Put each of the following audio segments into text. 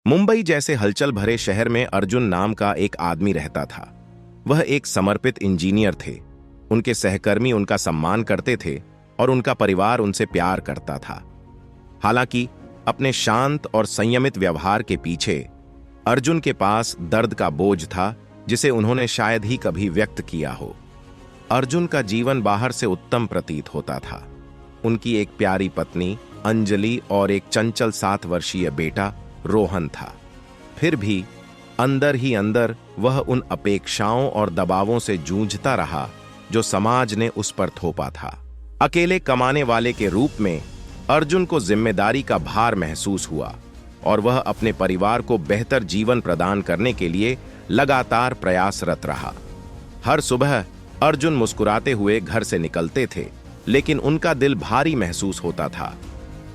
मुंबई जैसे हलचल भरे शहर में अर्जुन नाम का एक आदमी रहता था। वह एक समर्पित इंजीनियर थे। उनके सहकर्मी उनका सम्मान करते थे और उनका परिवार उनसे प्यार करता था। हालांकि अपने शांत और संयमित व्यवहार के पीछे अर्जुन के पास दर्द का बोझ था, जिसे उन्होंने शायद ही कभी व्यक्त किया हो। अर्जुन का जीवन बाहर से उत्तम प्रतीत होता था। उनकी एक प्यारी पत्नी अंजलि और एक चंचल 7 वर्षीय बेटा रोहन था। फिर भी अंदर ही अंदर वह उन अपेक्षाओं और दबावों से जूझता रहा जो समाज ने उस पर थोपा था। अकेले कमाने वाले के रूप में अर्जुन को जिम्मेदारी का भार महसूस हुआ और वह अपने परिवार को बेहतर जीवन प्रदान करने के लिए लगातार प्रयासरत रहा। हर सुबह अर्जुन मुस्कुराते हुए घर से निकलते थे, लेकिन उनका दिल भारी महसूस होता था।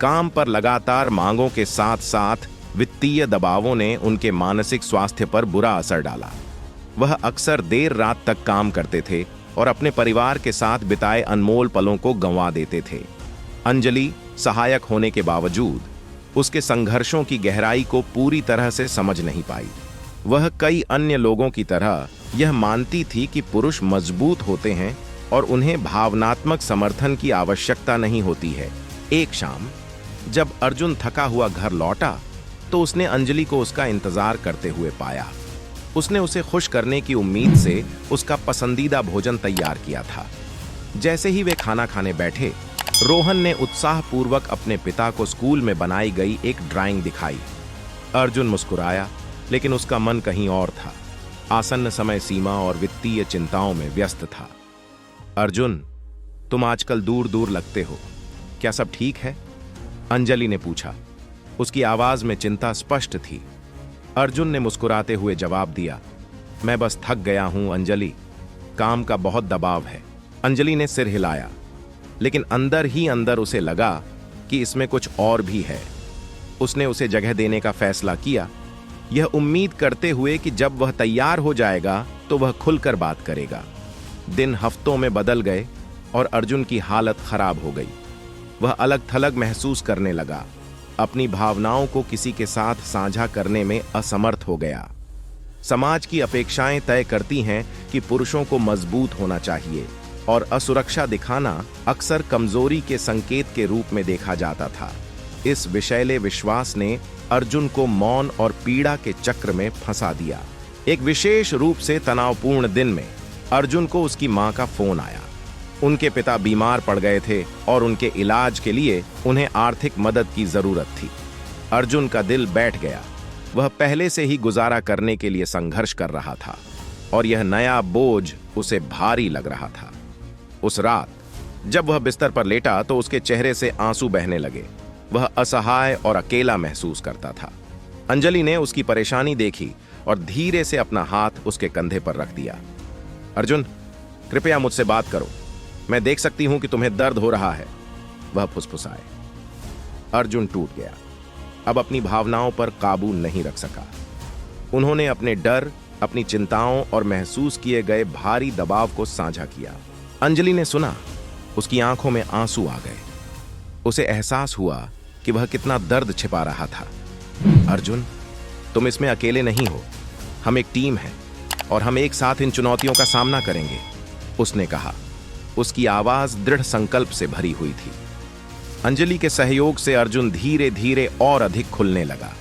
काम पर लगातार मांगों के साथ साथ वित्तीय दबावों ने उनके मानसिक स्वास्थ्य पर बुरा असर डाला। वह अक्सर देर रात तक काम करते थे और अपने परिवार के साथ बिताए अनमोल पलों को गंवा देते थे। अंजलि सहायक होने के बावजूद उसके संघर्षों की गहराई को पूरी तरह से समझ नहीं पाई। वह कई अन्य लोगों की तरह यह मानती थी कि पुरुष मजबूत होते हैं और उन्हें भावनात्मक समर्थन की आवश्यकता नहीं होती है। एक शाम जब अर्जुन थका हुआ घर लौटा तो उसने अंजलि को उसका इंतजार करते हुए पाया। उसने उसे खुश करने की उम्मीद से उसका पसंदीदा भोजन तैयार किया था। जैसे ही वे खाना खाने बैठे, रोहन ने उत्साहपूर्वक अपने पिता को स्कूल में बनाई गई एक ड्राइंग दिखाई। अर्जुन मुस्कुराया, लेकिन उसका मन कहीं और था। आसन्न समय सीमा और वित्तीय चिंताओं में व्यस्त था। अर्जुन, तुम आजकल दूर दूर लगते हो, क्या सब ठीक है? अंजलि ने पूछा। उसकी आवाज में चिंता स्पष्ट थी। अर्जुन ने मुस्कुराते हुए जवाब दिया, मैं बस थक गया हूं अंजलि, काम का बहुत दबाव है। अंजलि ने सिर हिलाया, लेकिन अंदर ही अंदर उसे लगा कि इसमें कुछ और भी है। उसने उसे जगह देने का फैसला किया, यह उम्मीद करते हुए कि जब वह तैयार हो जाएगा तो वह खुलकर बात करेगा। दिन हफ्तों में बदल गए और अर्जुन की हालत खराब हो गई। वह अलग थलग महसूस करने लगा, अपनी भावनाओं को किसी के साथ साझा करने में असमर्थ हो गया। समाज की अपेक्षाएं तय करती हैं कि पुरुषों को मजबूत होना चाहिए और असुरक्षा दिखाना अक्सर कमजोरी के संकेत के रूप में देखा जाता था। इस विषैले विश्वास ने अर्जुन को मौन और पीड़ा के चक्र में फंसा दिया। एक विशेष रूप से तनावपूर्ण दिन में अर्जुन को उसकी मां का फोन आया। उनके पिता बीमार पड़ गए थे और उनके इलाज के लिए उन्हें आर्थिक मदद की जरूरत थी। अर्जुन का दिल बैठ गया। वह पहले से ही गुजारा करने के लिए संघर्ष कर रहा था और यह नया बोझ उसे भारी लग रहा था। उस रात जब वह बिस्तर पर लेटा तो उसके चेहरे से आंसू बहने लगे। वह असहाय और अकेला महसूस करता था। अंजलि ने उसकी परेशानी देखी और धीरे से अपना हाथ उसके कंधे पर रख दिया। अर्जुन, कृपया मुझसे बात करो, मैं देख सकती हूं कि तुम्हें दर्द हो रहा है, वह फुसफुसाए। अर्जुन टूट गया। अब अपनी भावनाओं पर काबू नहीं रख सका। उन्होंने अपने डर, अपनी चिंताओं और महसूस किए गए भारी दबाव को साझा किया। अंजलि ने सुना, उसकी आंखों में आंसू आ गए। उसे एहसास हुआ कि वह कितना दर्द छिपा रहा था। अर्जुन, तुम इसमें अकेले नहीं हो, हम एक टीम हैं और हम एक साथ इन चुनौतियों का सामना करेंगे, उसने कहा। उसकी आवाज दृढ़ संकल्प से भरी हुई थी। अंजलि के सहयोग से अर्जुन धीरे धीरे और अधिक खुलने लगा।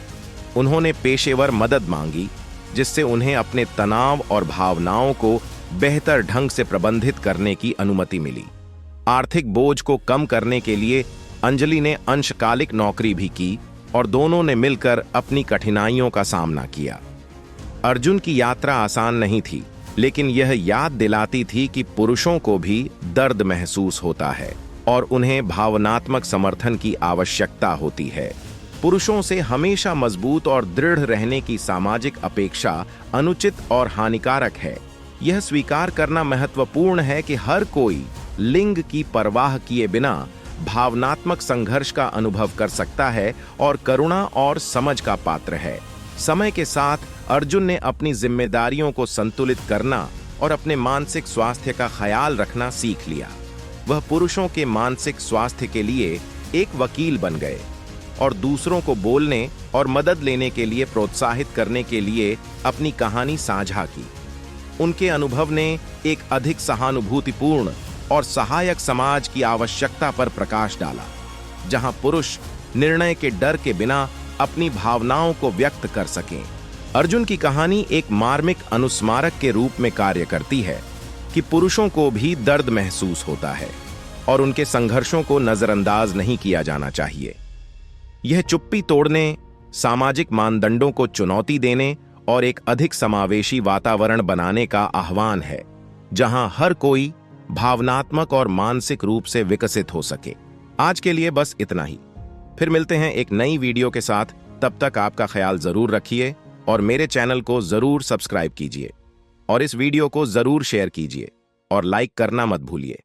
उन्होंने पेशेवर मदद मांगी, जिससे उन्हें अपने तनाव और भावनाओं को बेहतर ढंग से प्रबंधित करने की अनुमति मिली। आर्थिक बोझ को कम करने के लिए अंजलि ने अंशकालिक नौकरी भी की और दोनों ने मिलकर अपनी कठिनाइयों का सामना किया। अर्जुन की यात्रा आसान नहीं थी, लेकिन यह याद दिलाती थी कि पुरुषों को भी दर्द महसूस होता है और उन्हें भावनात्मक समर्थन की आवश्यकता होती है। पुरुषों से हमेशा मजबूत और दृढ़ रहने की सामाजिक अपेक्षा अनुचित और हानिकारक है। यह स्वीकार करना महत्वपूर्ण है कि हर कोई लिंग की परवाह किए बिना भावनात्मक संघर्ष का अनुभव कर सकता है और करुणा और समझ का पात्र है। समय के साथ अर्जुन ने अपनी जिम्मेदारियों को संतुलित करना और अपने मानसिक स्वास्थ्य का ख्याल रखना सीख लिया। वह पुरुषों के मानसिक स्वास्थ्य के लिए एक वकील बन गए और दूसरों को बोलने और मदद लेने के लिए प्रोत्साहित करने के लिए अपनी कहानी साझा की। उनके अनुभव ने एक अधिक सहानुभूतिपूर्ण और सहायक समाज की आवश्यकता पर प्रकाश डाला, जहां पुरुष निर्णय के डर के बिना अपनी भावनाओं को व्यक्त कर सकें। अर्जुन की कहानी एक मार्मिक अनुस्मारक के रूप में कार्य करती है कि पुरुषों को भी दर्द महसूस होता है और उनके संघर्षों को नजरअंदाज नहीं किया जाना चाहिए। यह चुप्पी तोड़ने, सामाजिक मानदंडों को चुनौती देने और एक अधिक समावेशी वातावरण बनाने का आह्वान है, जहां हर कोई भावनात्मक और मानसिक रूप से विकसित हो सके। आज के लिए बस इतना ही। फिर मिलते हैं एक नई वीडियो के साथ। तब तक आपका ख्याल जरूर रखिए और मेरे चैनल को जरूर सब्सक्राइब कीजिए और इस वीडियो को जरूर शेयर कीजिए और लाइक करना मत भूलिए।